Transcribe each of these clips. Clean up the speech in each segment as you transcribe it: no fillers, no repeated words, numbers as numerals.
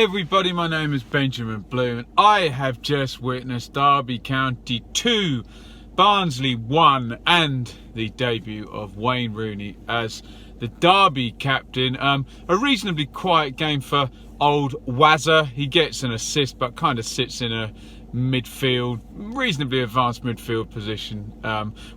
everybody, my name is Benjamin Blue and I have just witnessed Derby County 2, Barnsley 1 and the debut of Wayne Rooney as the Derby captain. A reasonably quiet game for old Wazza. He gets an assist but kind of sits in a reasonably advanced midfield position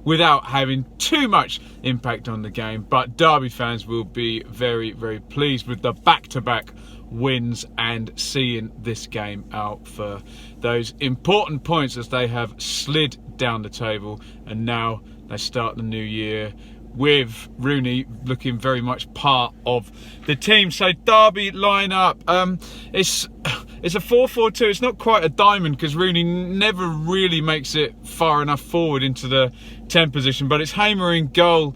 without having too much impact on the game. But Derby fans will be very, very pleased with the back-to-back wins and seeing this game out for those important points as they have slid down the table, and now they start the new year with Rooney looking very much part of the team. So Derby lineup, it's a 4-4-2. It's not quite a diamond because Rooney never really makes it far enough forward into the 10 position, but it's Hamer in goal.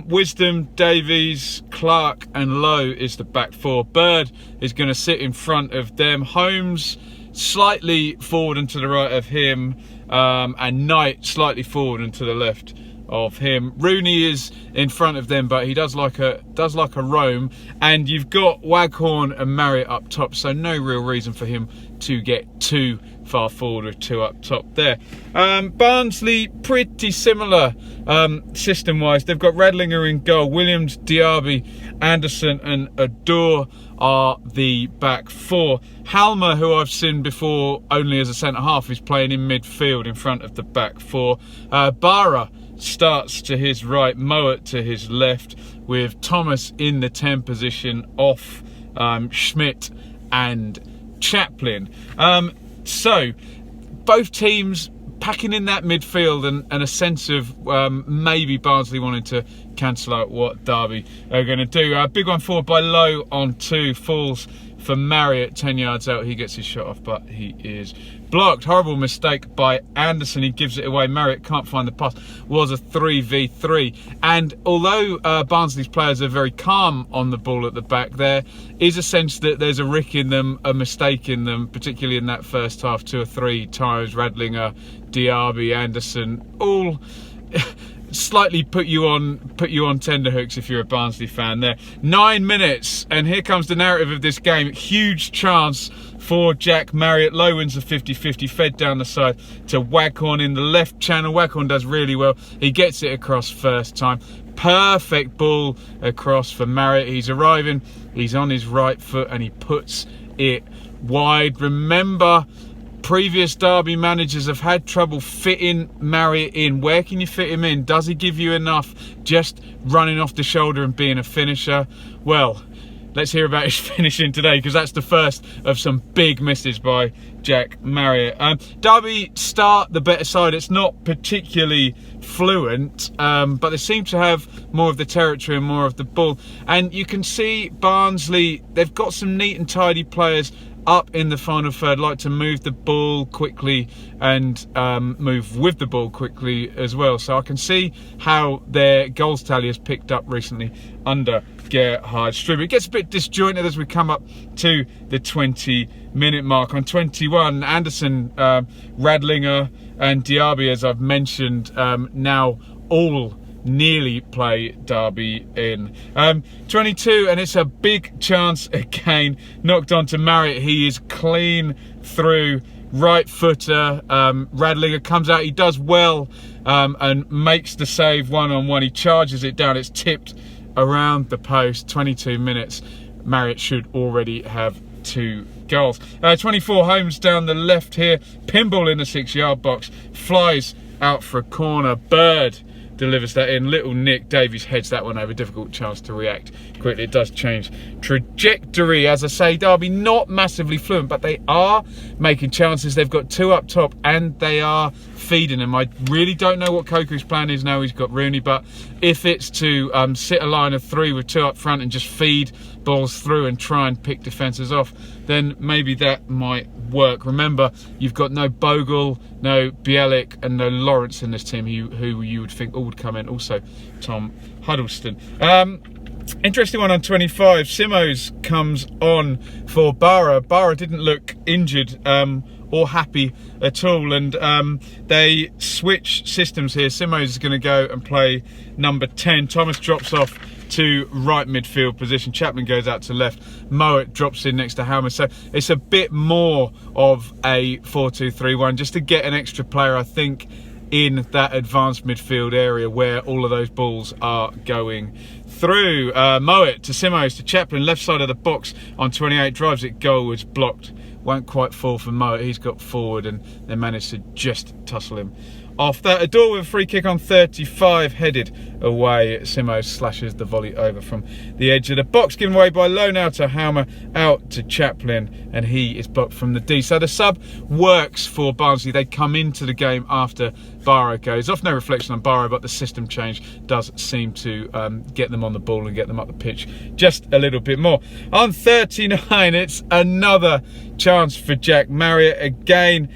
Wisdom, Davies, Clark and Lowe is the back four. Bird is going to sit in front of them. Holmes slightly forward and to the right of him, and Knight slightly forward and to the left of him. Rooney is in front of them, but he does like a roam, and you've got Waghorn and Marriott up top, so no real reason for him to get too far forward with two up top there. Barnsley, pretty similar system wise. They've got Radlinger in goal, Williams, Diaby, Anderson and Adore are the back four. Halmer, who I've seen before only as a centre half, is playing in midfield in front of the back four. Barra starts to his right, Mowat to his left, with Thomas in the 10 position off Schmidt and Chaplin. So both teams packing in that midfield and a sense of maybe Barnsley wanting to cancel out what Derby are going to do. Big one forward by Lowe on 2, falls for Marriott 10 yards out. He gets his shot off, but he is blocked. Horrible mistake by Anderson. He gives it away. Marriott can't find the pass. Was a 3v3. And although Barnsley's players are very calm on the ball at the back, there is a sense that there's a rick in them, a mistake in them, particularly in that first half. 2 or 3 times, Radlinger, Diaby, Anderson, all slightly put you on tenterhooks if you're a Barnsley fan there. 9 minutes, and here comes the narrative of this game. Huge chance for Jack Marriott. Low wins a 50-50, fed down the side to Waghorn in the left channel. Waghorn does really well. He gets it across first time. Perfect ball across for Marriott. He's arriving. He's on his right foot and he puts it wide. Remember, previous Derby managers have had trouble fitting Marriott in. Where can you fit him in? Does he give you enough just running off the shoulder and being a finisher? Well, let's hear about his finishing today, because that's the first of some big misses by Jack Marriott. Derby start the better side. It's not particularly fluent, but they seem to have more of the territory and more of the ball. And you can see Barnsley, they've got some neat and tidy players up in the final third, like to move the ball quickly and move with the ball quickly as well. So I can see how their goals tally has picked up recently under Gerhard Struber. It gets a bit disjointed as we come up to the 20-minute mark. On 21, Anderson, Radlinger and Diaby, as I've mentioned, now all nearly play Derby in. 22, and it's a big chance again. Knocked on to Marriott. He is clean through. Right footer. Radlinger comes out. He does well and makes the save one-on-one. He charges it down. It's tipped around the post. 22 minutes. Marriott should already have 2 goals. 24, Holmes down the left here. Pinball in the 6-yard box. Flies out for a corner. Bird delivers that in. Little Nick Davies heads that one over. Difficult chance to react quickly. It does change trajectory. As I say, Derby not massively fluent, but they are making chances. They've got 2 up top and they are feeding them. I really don't know what Koku's plan is now he's got Rooney, but if it's to sit a line of 3 with 2 up front and just feed balls through and try and pick defences off, then maybe that might work. Remember, you've got no Bogle, no Bielik and no Lawrence in this team, who you would think all would come in. Also Tom Huddleston. Interesting one on 25. Simos comes on for Barra. Barra didn't look injured or happy at all. And they switch systems here. Simoes is going to go and play number 10. Thomas drops off to right midfield position. Chaplin goes out to left. Mowat drops in next to Halmer. So it's a bit more of a 4-2-3-1, just to get an extra player, I think, in that advanced midfield area where all of those balls are going through. Mowat to Simoes to Chaplin, left side of the box on 28, drives it goal, was blocked. Won't quite fall for Mowat. He's got forward and they managed to just tussle him off that. Adore with a free kick on 35, headed away. Simoes slashes the volley over from the edge of the box, given away by Lowe now to Halmer, out to Chaplin, and he is blocked from the D. So the sub works for Barnsley. They come into the game after Barrow goes off. No reflection on Barrow, but the system change does seem to get them on the ball and get them up the pitch just a little bit more. On 39, it's another chance for Jack Marriott again,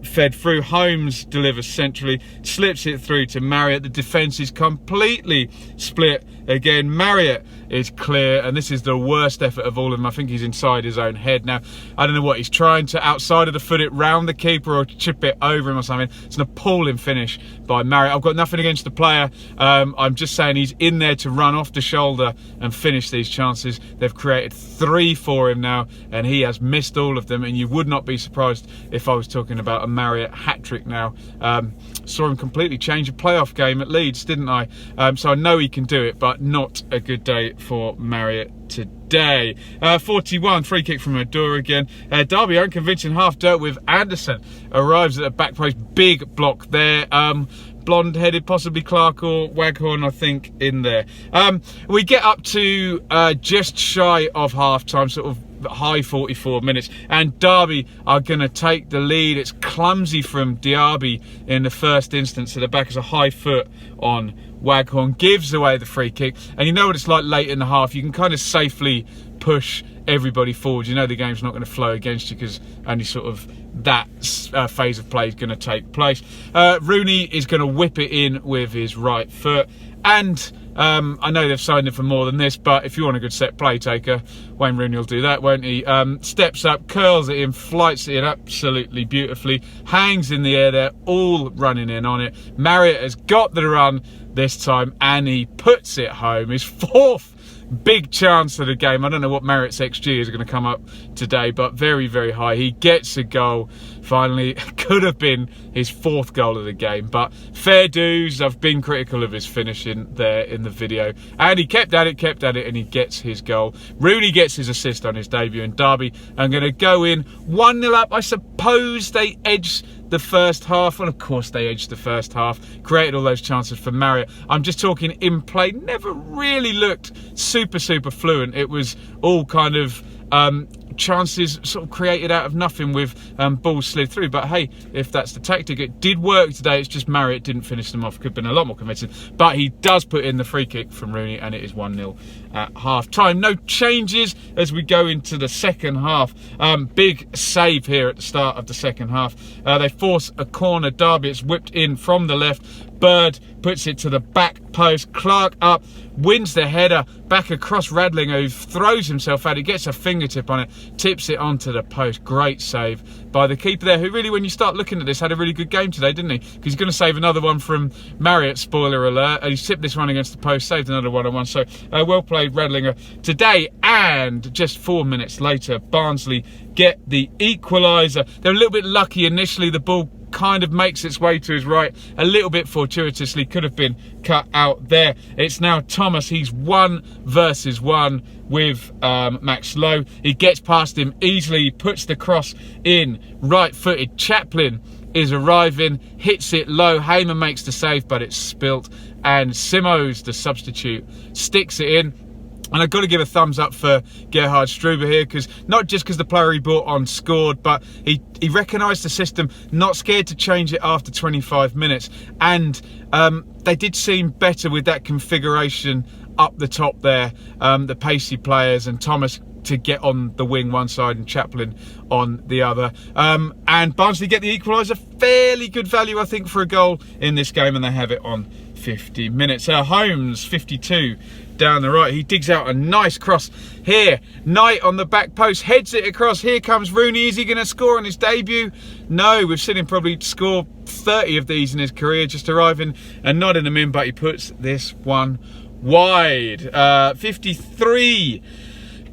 fed through. Holmes delivers centrally, slips it through to Marriott. The defence is completely split again. Marriott is clear, and this is the worst effort of all of them. I think he's inside his own head now. I don't know what he's trying to, outside of the foot it round the keeper or chip it over him or something. It's an appalling finish by Marriott. I've got nothing against the player. I'm just saying he's in there to run off the shoulder and finish these chances. They've created 3 for him now, and he has missed all of them, and you would not be surprised if I was talking about a Marriott hat-trick now. Saw him completely change a playoff game at Leeds, didn't I? So I know he can do it, but not a good day for Marriott today. 41, free kick from Adore again. Derby unconvincing half dirt with Anderson. Arrives at the back post, big block there. Blonde-headed, possibly Clark or Waghorn, I think, in there. We get up to just shy of half-time, sort of high 44 minutes, and Derby are going to take the lead. It's clumsy from Diaby in the first instance. So the back is a high foot on Waghorn, gives away the free kick, and you know what it's like late in the half. You can kind of safely push everybody forward. You know the game's not going to flow against you because only sort of that phase of play is going to take place. Rooney is going to whip it in with his right foot, and I know they've signed him for more than this, but if you want a good set play taker, Wayne Rooney will do that, won't he? Steps up, curls it in, flights it in absolutely beautifully, hangs in the air. They're all running in on it. Marriott has got the run this time, and he puts it home. His 4th big chance of the game. I don't know what Marriott's XG is going to come up today, but very, very high. He gets a goal finally. Could have been his 4th goal of the game, but fair dues. I've been critical of his finishing there in the video, and he kept at it, and he gets his goal. Rooney gets his assist on his debut, and Derby are going to go in 1-0 up. I suppose they edged the first half. Well, of course they edged the first half, created all those chances for Marriott. I'm just talking in play, never really looked super fluent. It was all kind of chances sort of created out of nothing with balls slid through. But hey, if that's the tactic, it did work today. It's just Marriott didn't finish them off. Could have been a lot more convincing, but he does put in the free kick from Rooney, and it is 1-0 at half time. No changes as we go into the second half. Big save here at the start of the second half. They force a corner. Derby, it's whipped in from the left. Bird puts it to the back post. Clark up, wins the header back across Radlinger, who throws himself at it, gets a fingertip on it, tips it onto the post. Great save by the keeper there, who really, when you start looking at this, had a really good game today, didn't he? Because he's going to save another one from Marriott, spoiler alert. He tipped this one against the post, saved another one-on-one. So well played, Radlinger, today. And just 4 minutes later, Barnsley get the equaliser. They're a little bit lucky initially. The ball kind of makes its way to his right a little bit fortuitously, could have been cut out there. It's now Thomas. He's 1 versus 1 with Max Lowe. He gets past him easily. He puts the cross in, right-footed. Chaplin is arriving, hits it low. Hamer makes the save, but it's spilt, and Simoes, the substitute, sticks it in. And I've got to give a thumbs up for Gerhard Struber here, because not just because the player he brought on scored, but he recognised the system, not scared to change it after 25 minutes. And they did seem better with that configuration up the top there, the pacey players, and Thomas to get on the wing one side and Chaplin on the other. And Barnsley get the equaliser. Fairly good value, I think, for a goal in this game, and they have it on 50 minutes. Holmes, 52, down the right. He digs out a nice cross here. Knight on the back post, heads it across. Here comes Rooney. Is he going to score on his debut? No, we've seen him probably score 30 of these in his career, just arriving and nodding them in, but he puts this one wide. 53.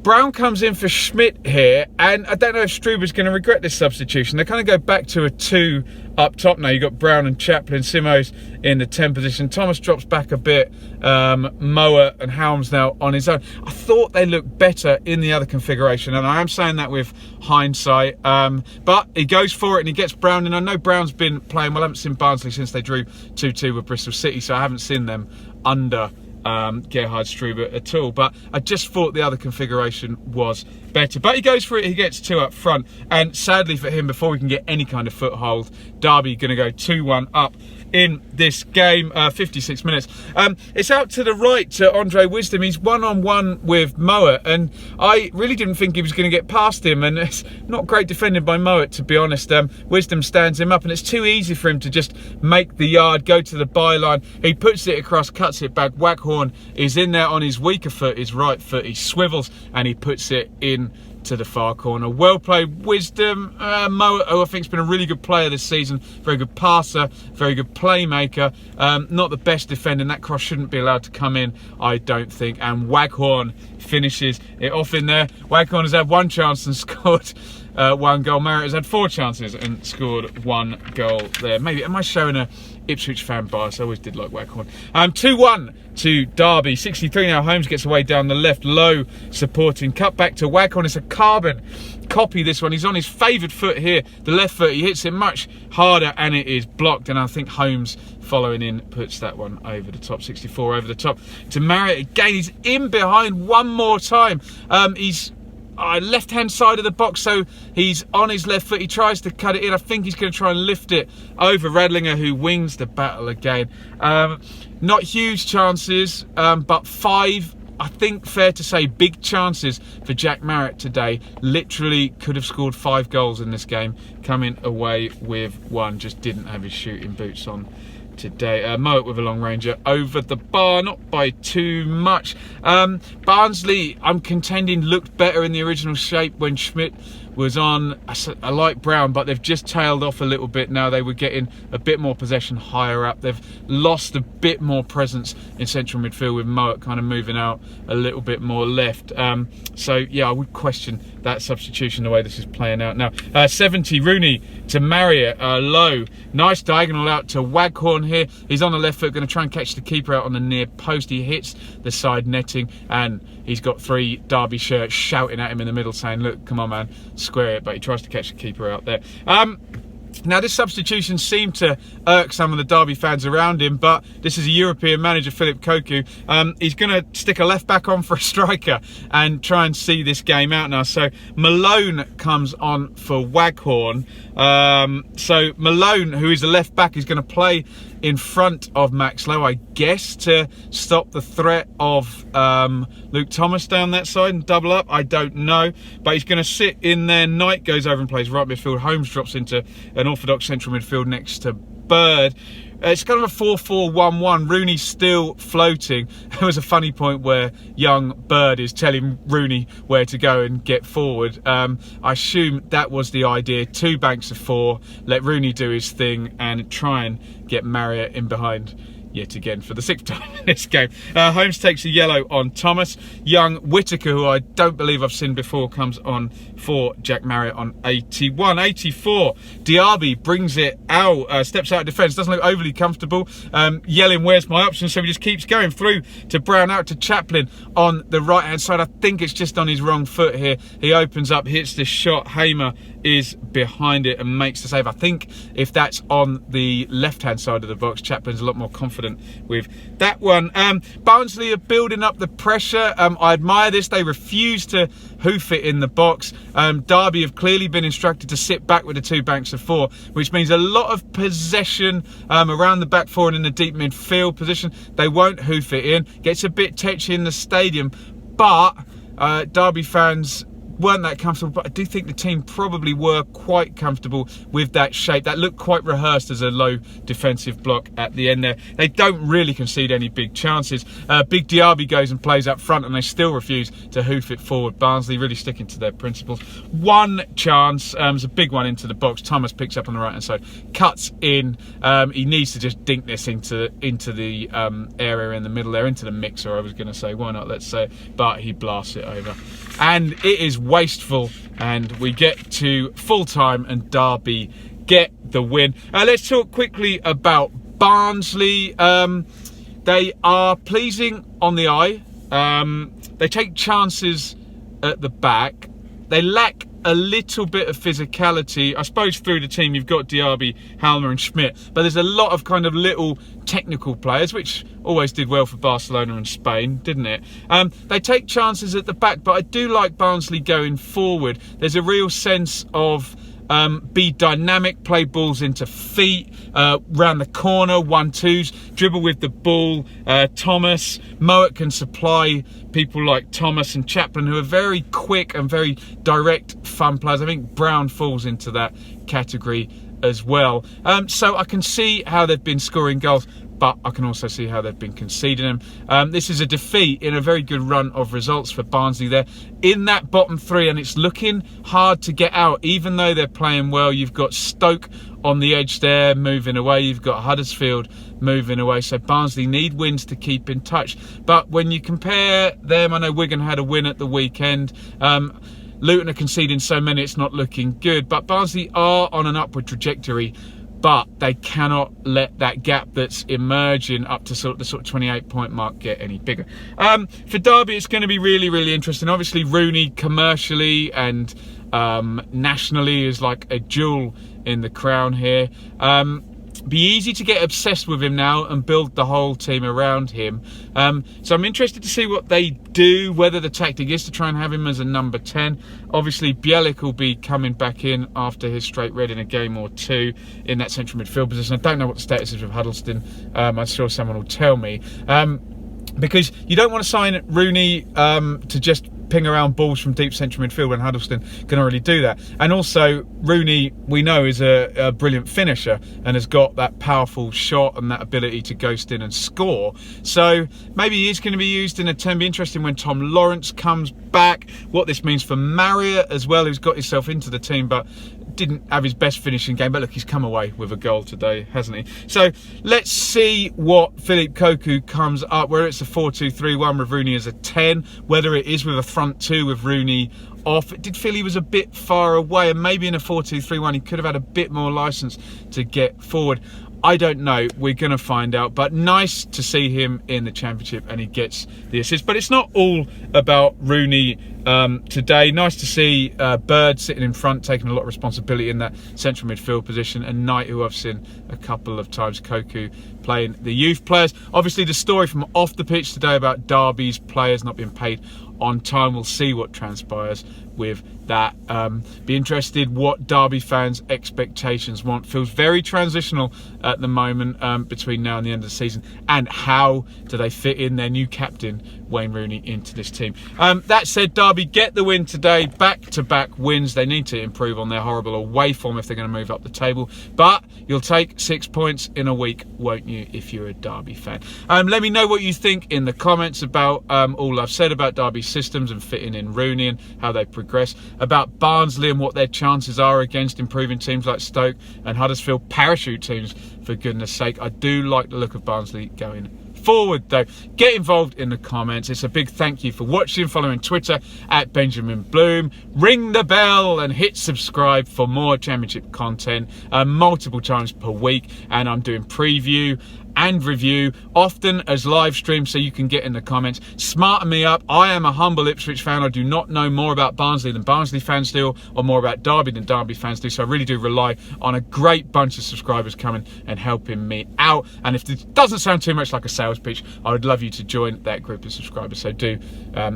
Brown comes in for Schmidt here, and I don't know if Struber's going to regret this substitution. They kind of go back to a 2 up top now. You've got Brown and Chaplin, Simo's in the 10 position. Thomas drops back a bit. Moa and Helms now on his own. I thought they looked better in the other configuration, and I am saying that with hindsight. But he goes for it and he gets Brown in. I know Brown's been playing well. I haven't seen Barnsley since they drew 2-2 with Bristol City, so I haven't seen them under Gerhard Struber at all, but I just thought the other configuration was better. But he goes for it, he gets 2 up front, and sadly for him, before we can get any kind of foothold, Derby going to go 2-1 up in this game. 56 minutes. It's out to the right to Andre Wisdom. He's one-on-one with Moat, and I really didn't think he was going to get past him, and it's not great defended by Moat, to be honest. Wisdom stands him up, and it's too easy for him to just make the yard, go to the byline. He puts it across, cuts it back. Waghorn is in there on his weaker foot, his right foot. He swivels and he puts it in to the far corner. Well played, Wisdom. Moa, who I think has been a really good player this season, very good passer, very good playmaker. Not the best defender, and that cross shouldn't be allowed to come in, I don't think. And Waghorn finishes it off in there. Waghorn has had 1 chance and scored 1 goal. Marriott has had 4 chances and scored 1 goal there. Maybe, am I showing a Ipswich fan bias? I always did like Waghorn. 2-1 to Derby. 63 now. Holmes gets away down the left, low supporting, cut back to Waghorn. It's a carbon copy, this one. He's on his favoured foot here, the left foot. He hits it much harder and it is blocked, and I think Holmes following in puts that one over the top. 64 over the top to Marriott again. He's in behind one more time. He's left hand side of the box, so he's on his left foot. He tries to cut it in. I think he's going to try and lift it over Radlinger, who wins the battle again. Not huge chances, but 5, I think fair to say, big chances for Jack Marriott today. Literally could have scored 5 goals in this game, coming away with 1. Just didn't have his shooting boots on today. Moat with a long ranger over the bar, not by too much. Barnsley, I'm contending, looked better in the original shape when Schmidt was on. I like Brown, but they've just tailed off a little bit now. They were getting a bit more possession higher up. They've lost a bit more presence in central midfield, with Moat kind of moving out a little bit more left. So yeah, I would question that substitution the way this is playing out now. 70, Rooney to Marriott, low. Nice diagonal out to Waghorn here. He's on the left foot, going to try and catch the keeper out on the near post. He hits the side netting, and he's got 3 Derby shirts shouting at him in the middle saying, look, come on man, square it, but he tries to catch the keeper out there. Now, this substitution seemed to irk some of the Derby fans around him, but this is a European manager, Philip Koku. He's going to stick a left back on for a striker and try and see this game out now. So Malone comes on for Waghorn. So Malone, who is a left back, is going to play in front of Max Lowe, I guess, to stop the threat of Luke Thomas down that side and double up. I don't know, but he's going to sit in there. Knight goes over and plays right midfield. Holmes drops into an orthodox central midfield next to Bird. It's kind of a 4-4-1-1. Rooney's still floating. There was a funny point where young Bird is telling Rooney where to go and get forward. I assume that was the idea. 2 banks of 4. Let Rooney do his thing and try and get Marriott in behind yet again for the 6th time in this game. Holmes takes a yellow on Thomas. Young Whittaker, who I don't believe I've seen before, comes on for Jack Marriott on 81. 84, Diaby brings it out, steps out of defence, doesn't look overly comfortable, yelling, where's my option? So he just keeps going through to Brown, out to Chaplin on the right hand side. I think it's just on his wrong foot here. He opens up, hits the shot. Hamer is behind it and makes the save. I think if that's on the left hand side of the box, Chaplin's a lot more confident with that one. Barnsley are building up the pressure. I admire this. They refuse to hoof it in the box. Derby have clearly been instructed to sit back with the 2 banks of 4, which means a lot of possession around the back 4 and in the deep midfield position. They won't hoof it in. Gets a bit tetchy in the stadium, but Derby fans weren't that comfortable, but I do think the team probably were quite comfortable with that shape. That looked quite rehearsed as a low defensive block at the end there. They don't really concede any big chances. Big Diaby goes and plays up front and they still refuse to hoof it forward. Barnsley really sticking to their principles. One chance, was a big one into the box. Thomas picks up on the right hand side, cuts in. He needs to just dink this into the area in the middle there, into the mixer I was going to say. Why not, let's say. But he blasts it over. And it is wasteful, and we get to full time and Derby get the win. Let's talk quickly about Barnsley. They are pleasing on the eye. They take chances at the back. They lack a little bit of physicality. I suppose through the team you've got Diaby, Halmer and Schmidt, but there's a lot of kind of little technical players, which always did well for Barcelona and Spain, didn't it? They take chances at the back, but I do like Barnsley going forward. There's a real sense of be dynamic, play balls into feet, round the corner, 1-2s, dribble with the ball. Thomas, Mowat can supply people like Thomas and Chaplin, who are very quick and very direct, fun players. I think Brown falls into that category as well. So I can see how they've been scoring goals, but I can also see how they've been conceding them. This is a defeat in a very good run of results for Barnsley. They're in that bottom three and it's looking hard to get out, even though they're playing well. You've got Stoke on the edge there moving away. You've got Huddersfield moving away. So Barnsley need wins to keep in touch. But when you compare them, I know Wigan had a win at the weekend. Luton are conceding so many, it's not looking good. But Barnsley are on an upward trajectory. But they cannot let that gap that's emerging up to the 28-point mark get any bigger. For Derby, it's going to be really, really interesting. Obviously, Rooney commercially and nationally is like a jewel in the crown here. Be easy to get obsessed with him now and build the whole team around him. So I'm interested to see what they do, whether the tactic is to try and have him as a number 10. Obviously, Bielik will be coming back in after his straight red in a game or two in that central midfield position. I don't know what the status is with Huddleston. I'm sure someone will tell me. Because you don't want to sign Rooney to just ping around balls from deep central midfield when Huddleston can already do that. And also, Rooney, we know, is a brilliant finisher and has got that powerful shot and that ability to ghost in and score. So maybe he is going to be used in a 10. Be interesting when Tom Lawrence comes back, what this means for Marriott as well, who's got himself into the team but didn't have his best finishing game. But look, he's come away with a goal today, hasn't he? So let's see what Philippe Cocu comes up, whether it's a 4-2-3-1 with Rooney as a 10, whether it is with a front two with Rooney off. It did feel he was a bit far away, and maybe in a 4-2-3-1 he could have had a bit more licence to get forward. I don't know, we're going to find out, but nice to see him in the Championship and he gets the assist. But it's not all about Rooney today. Nice to see Bird sitting in front, taking a lot of responsibility in that central midfield position, and Knight, who I've seen a couple of times, Cocu playing the youth players. Obviously the story from off the pitch today about Derby's players not being paid on time. We'll see what transpires with that. Be interested what Derby fans' expectations want. Feels very transitional at the moment between now and the end of the season, and how do they fit in their new captain Wayne Rooney into this team. That said, Derby get the win today, back-to-back wins. They need to improve on their horrible away form if they're going to move up the table, but you'll take 6 points in a week, won't you, if you're a Derby fan. Let me know what you think in the comments about all I've said about Derby's systems and fitting in Rooney and how they progress, about Barnsley and what their chances are against improving teams like Stoke and Huddersfield, parachute teams for goodness sake. I do like the look of Barnsley going forward though. Get involved in the comments. It's a big thank you for watching. Following Twitter at Benjamin Bloom. Ring the bell and hit subscribe for more Championship content multiple times per week, and I'm doing preview and review often as live streams, so you can get in the comments. Smarten me up. I am a humble Ipswich fan. I do not know more about Barnsley than Barnsley fans do, or more about Derby than Derby fans do, so I really do rely on a great bunch of subscribers coming and helping me out. And if this doesn't sound too much like a sales pitch, I would love you to join that group of subscribers, so do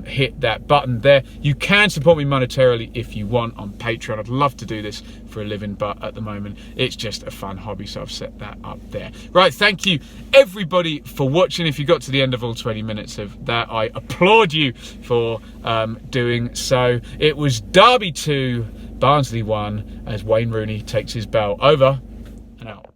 hit that button there. You can support me monetarily if you want on Patreon. I'd love to do this for a living, but at the moment it's just a fun hobby, so I've set that up there. Right, thank you everybody for watching. If you got to the end of all 20 minutes of that, I applaud you for doing so. It was Derby 2, Barnsley 1, as Wayne Rooney takes his belt. Over and out.